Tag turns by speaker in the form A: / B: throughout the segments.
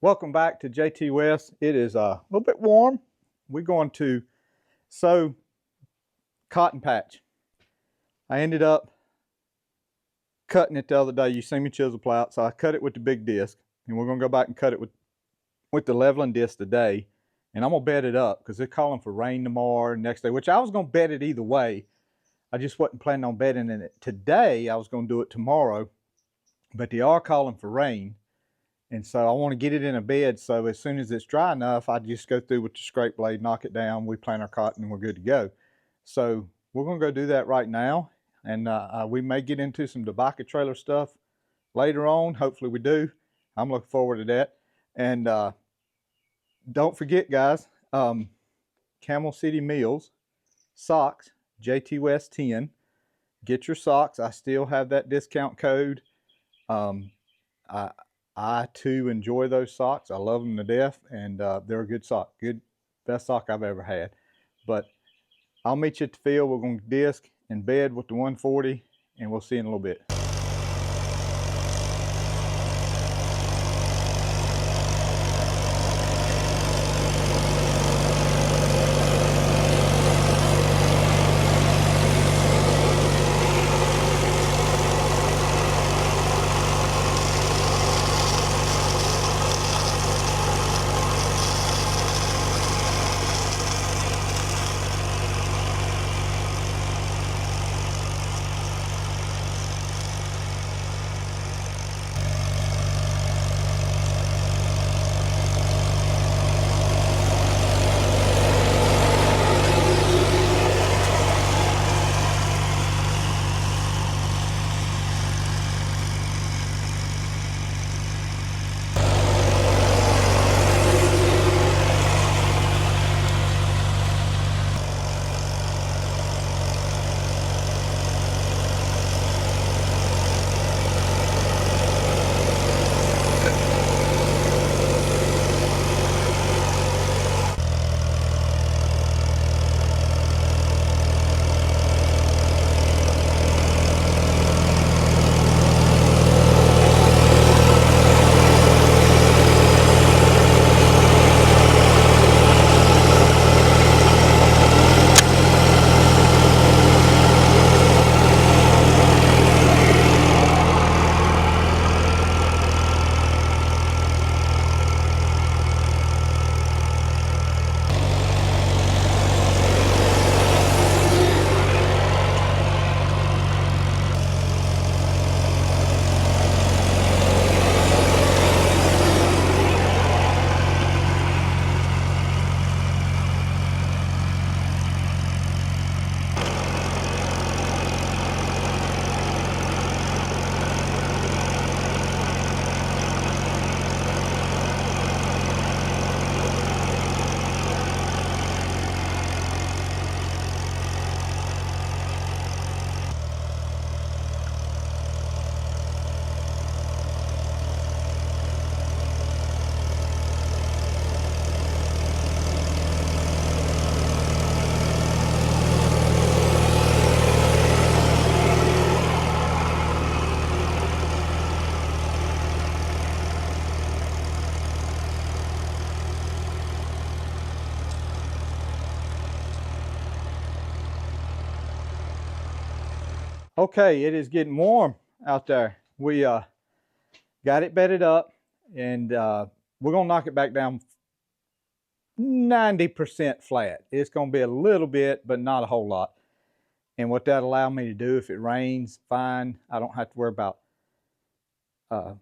A: Welcome back to Jtwes. It is a little bit warm. We're going to sow cotton patch. I ended up cutting it the other day. You see me chisel plow, so I cut it with the big disc, and we're going to go back and cut it with the leveling disc today. And I'm going to bed it up because they're calling for rain tomorrow and next day, which I was going to bed it either way. I just wasn't planning on bedding in it today. I was going to do it tomorrow, but they are calling for rain. And so I want to get it in a bed, so as soon as it's dry enough, I just go through with the scrape blade, knock it down, we plant our cotton, and we're good to go. So we're going to go do that right now, and we may get into some tobacco trailer stuff later on. Hopefully we do. I'm looking forward to that. And don't forget, guys, Camel City Meals, socks, Jtwes 10. Get your socks. I still have that discount code. I too enjoy those socks. I love them to death, and they're a good sock. Best sock I've ever had. But I'll meet you at the field. We're going to disc and bed with the 140, and we'll see you in a little bit. Okay, it is getting warm out there. We got it bedded up, and we're going to knock it back down 90% flat. It's going to be a little bit, but not a whole lot. And what that allowed me to do, if it rains, fine. I don't have to worry about a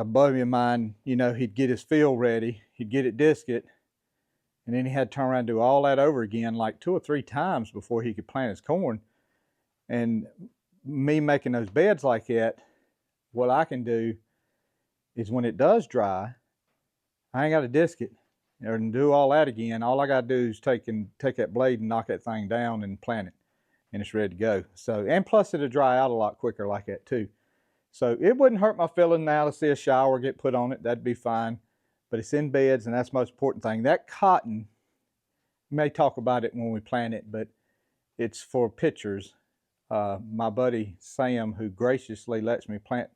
A: buddy of mine, you know, he'd get his field ready, he'd get it disced, and then he had to turn around and do all that over again like 2 or 3 times before he could plant his corn. And me making those beds like that, what I can do is when it does dry, I ain't got to disc it and do all that again. All I got to do is take that blade and knock that thing down and plant it, and it's ready to go. So, and plus it'll dry out a lot quicker like that too. So it wouldn't hurt my feeling now to see a shower get put on it. That'd be fine. But it's in beds, and that's the most important thing. That cotton, we may talk about it when we plant it, but it's for pictures. My buddy Sam, who graciously lets me plant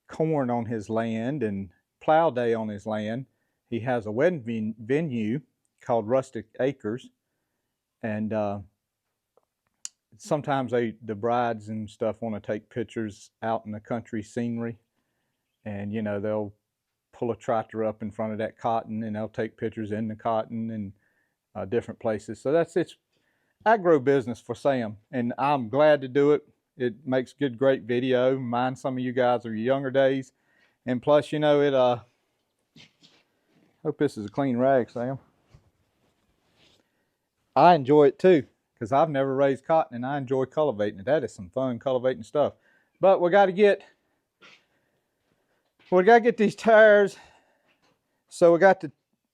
A: corn on his land and plow day on his land. He has a wedding venue called Rustic Acres, and sometimes the brides and stuff want to take pictures out in the country scenery, and you know, they'll pull a tractor up in front of that cotton and they'll take pictures in the cotton and different places. So that's it's agro business for Sam, and I'm glad to do it. It makes good, great video. Mind some of you guys are younger days, and plus, you know, it hope this is a clean rag, Sam. I enjoy it too, because I've never raised cotton and I enjoy cultivating it. That is some fun cultivating stuff. But we got to get these tires. So we got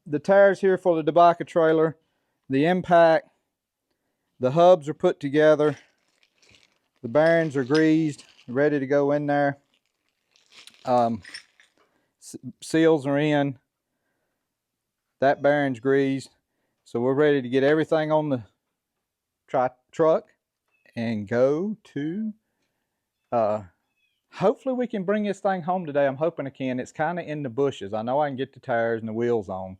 A: the tires here for the Debaka trailer, the impact, the hubs are put together, the bearings are greased, ready to go in there. Seals are in, that bearing's greased. So we're ready to get everything on the truck and go to, hopefully we can bring this thing home today. I'm hoping I can. It's kind of in the bushes. I know I can get the tires and the wheels on,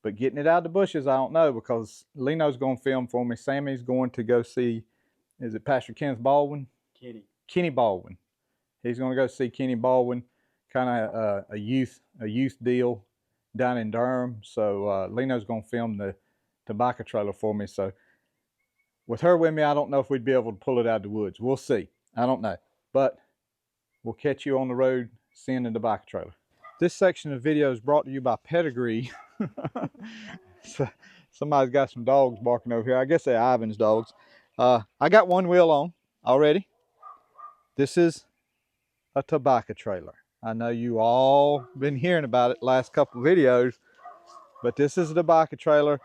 A: but getting it out of the bushes, I don't know, because Leno's going to film for me. Sammy's going to go see, is it Pastor Kenneth Baldwin? Kenny Baldwin. He's going to go see Kenny Baldwin, kind of a youth deal down in Durham. So Leno's going to film the Debaka trailer for me. So with her with me, I don't know if we'd be able to pull it out of the woods. We'll see. I don't know. But we'll catch you on the road seeing the Debaka trailer. This section of the video is brought to you by Pedigree. So, somebody's got some dogs barking over here. I guess they're Ivan's dogs. I got one wheel on already. This is a Debaka trailer. I know you all been hearing about it last couple of videos, but this is a Debaka trailer.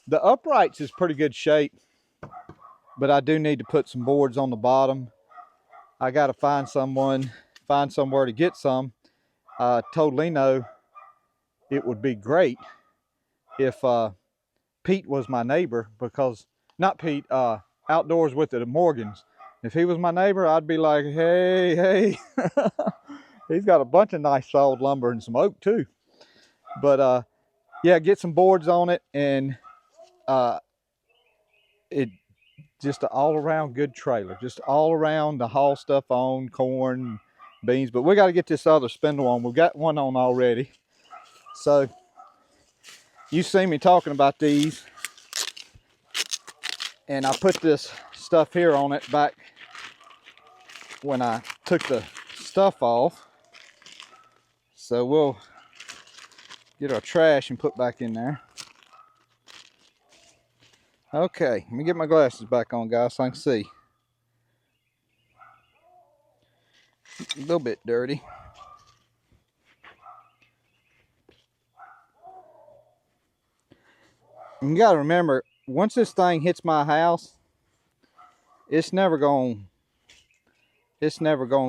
A: The uprights is pretty good shape, but I do need to put some boards on the bottom. I got to find somewhere to get some. I told Leno it would be great if Pete was my neighbor, because, not Pete, Outdoors with the Morgans. If he was my neighbor, I'd be like, hey. He's got a bunch of nice solid lumber and some oak too. But yeah, get some boards on it, and it just an all-around good trailer. Just all around to haul stuff on, corn, beans. But we got to get this other spindle on. We've got one on already. So you see me talking about these, and I put this stuff here on it back when I took the stuff off. So we'll get our trash and put back in there. Okay, let me get my glasses back on, guys, so I can see. A little bit dirty. And you gotta remember, once this thing hits my house, it's never gonna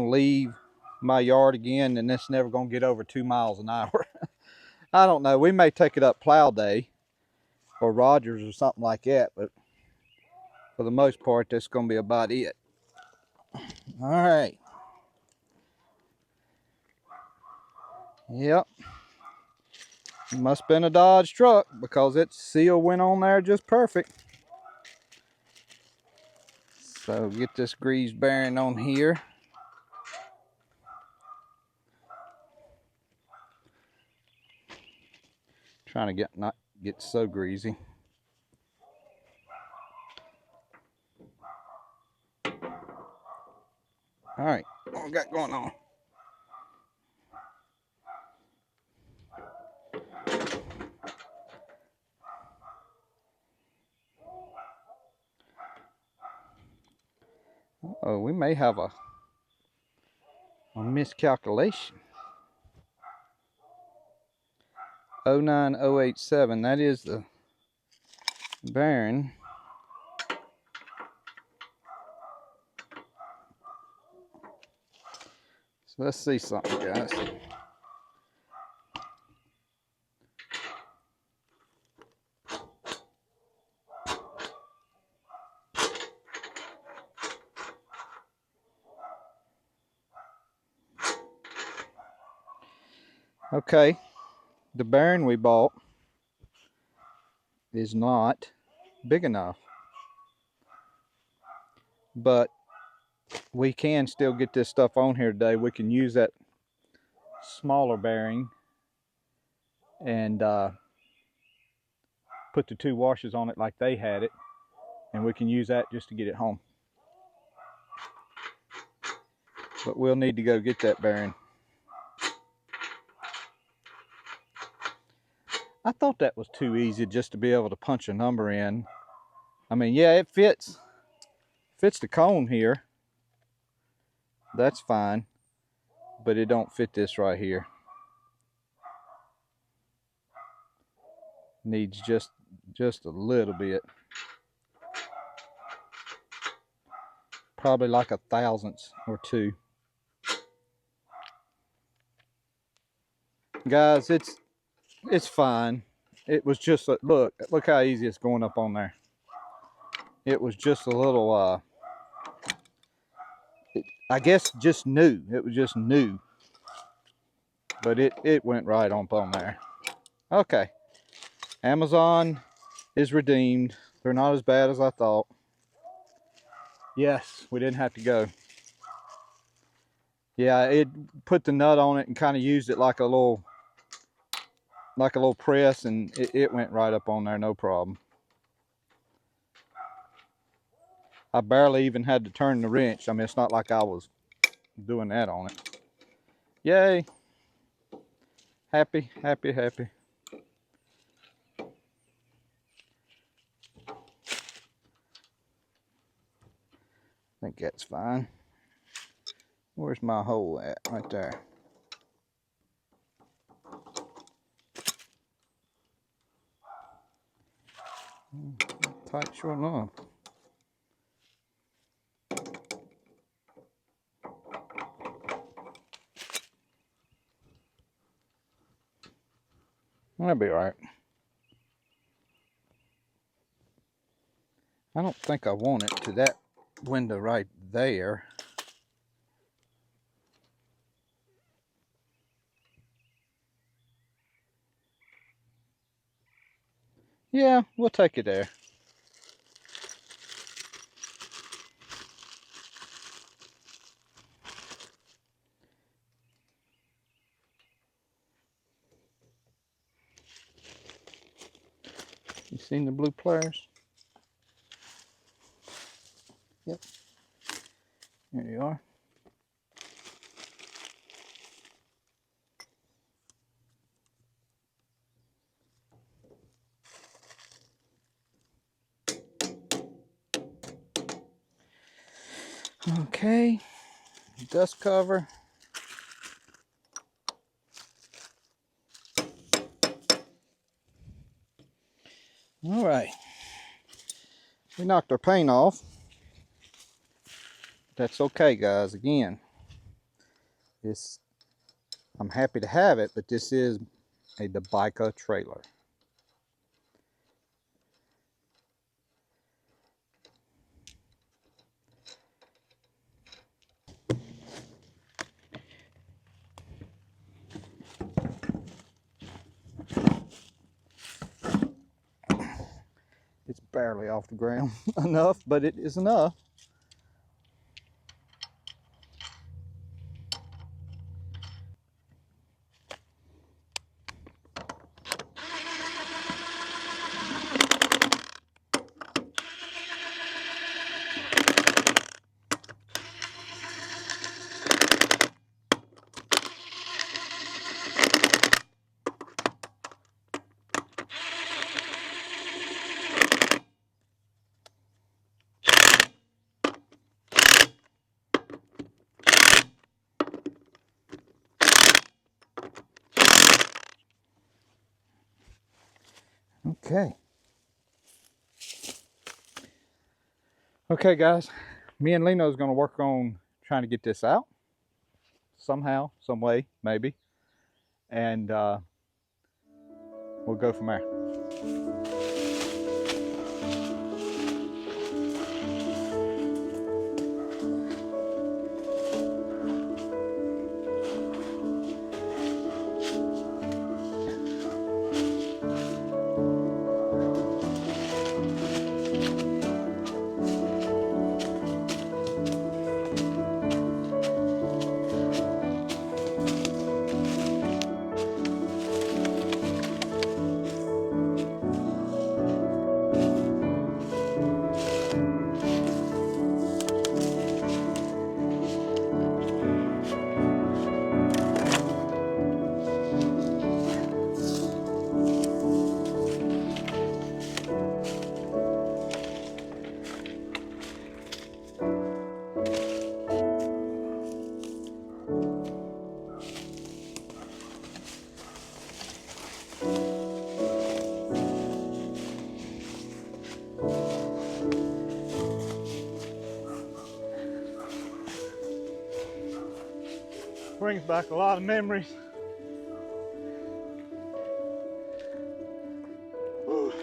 A: leave my yard again, and it's never gonna get over 2 miles an hour. I don't know, we may take it up plow day or Rogers or something like that, but for the most part, that's gonna be about it. All right. Yep. It must have been a Dodge truck, because its seal went on there just perfect. So get this greased bearing on here. Trying to not get so greasy. All right, what we got going on? Oh, we may have a miscalculation. 09087, that is the bearing. So let's see something, guys. Okay, the bearing we bought is not big enough, but we can still get this stuff on here today. We can use that smaller bearing and put the 2 washers on it like they had it, and we can use that just to get it home. But we'll need to go get that bearing. I thought that was too easy just to be able to punch a number in. I mean, yeah, it fits the cone here. That's fine, but it don't fit this right here. Needs just a little bit. Probably like a thousandth or 2. Guys, it's fine. It was just a, look how easy it's going up on there. It was just a little I guess just new. It was just new. But it went right on there. Okay. Amazon is redeemed. They're not as bad as I thought. Yes, we didn't have to go. Yeah, it put the nut on it and kind of used it like a little press, and it went right up on there, no problem. I barely even had to turn the wrench. I mean, it's not like I was doing that on it. Yay. Happy, happy, happy. I think that's fine. Where's my hole at? Right there. Tight sure enough. That'll be all right. I don't think I want it to that window right there. Yeah, we'll take it there. You seen the blue pliers? Yep. There you are. Okay, dust cover. All right, we knocked our paint off. That's okay, guys. Again, I'm happy to have it, but this is a Avipel trailer. It's barely off the ground enough, but it is enough. Okay. Okay, guys. Me and Leno's going to work on trying to get this out somehow, some way, maybe, and we'll go from there. Brings back a lot of memories. Whew.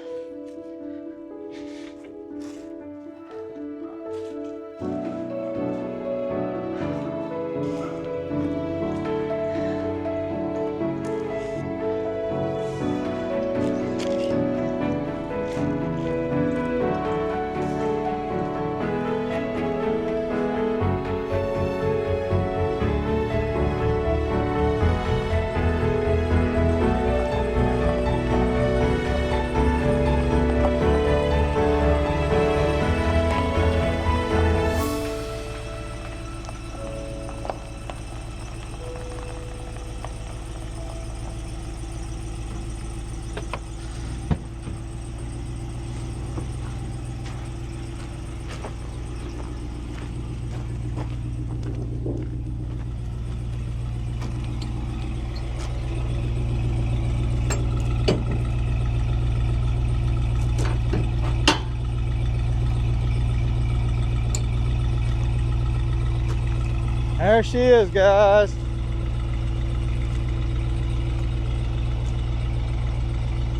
A: There she is, guys.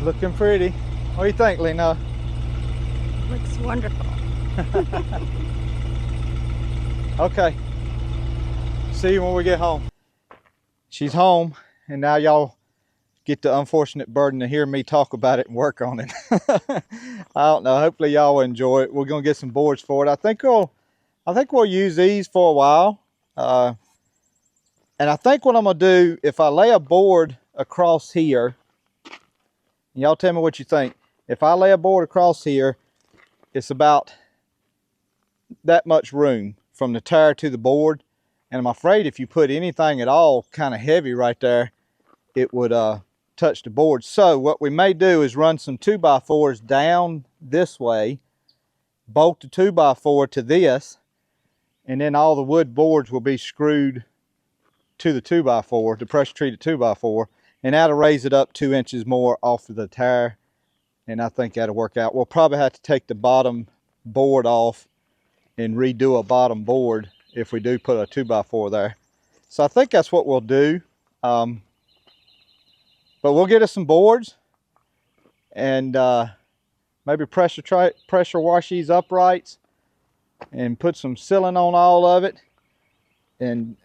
A: Looking pretty. What do you think, Lena?
B: Looks wonderful.
A: Okay. See you when we get home. She's home, and now y'all get the unfortunate burden to hear me talk about it and work on it. I don't know. Hopefully y'all will enjoy it. We're gonna get some boards for it. I think we'll use these for a while. And I think what I'm gonna do, if I lay a board across here, y'all tell me what you think. If I lay a board across here, it's about that much room from the tire to the board. And I'm afraid if you put anything at all kind of heavy right there, it would touch the board. So what we may do is run some 2x4s down this way, bolt the 2x4 to this, and then all the wood boards will be screwed to the 2x4, the pressure treated 2x4, and that'll raise it up 2 inches more off of the tire, and I think that'll work out. We'll probably have to take the bottom board off and redo a bottom board if we do put a 2x4 there. So I think that's what we'll do. But we'll get us some boards and maybe pressure wash these uprights and put some sealant on all of it and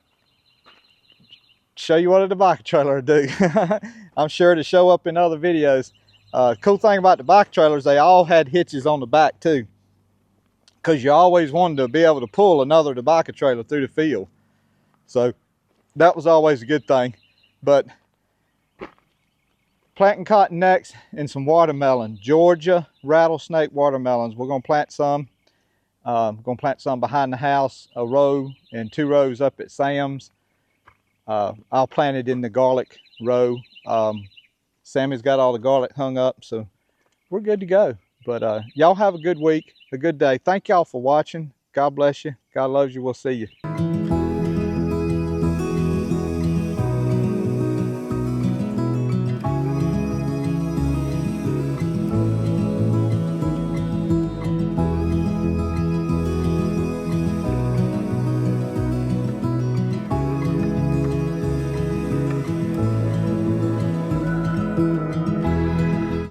A: show you what a tobacco trailer will do. I'm sure to show up in other videos. Cool thing about the tobacco trailers, they all had hitches on the back too, because you always wanted to be able to pull another tobacco trailer through the field. So that was always a good thing. But planting cotton next and some watermelon, Georgia rattlesnake watermelons. We're gonna plant some. We're gonna plant some behind the house, a row and 2 rows up at Sam's. I'll plant it in the garlic row. Sammy's got all the garlic hung up, so we're good to go. But y'all have a good week, a good day. Thank y'all for watching. God bless you. God loves you. We'll see you.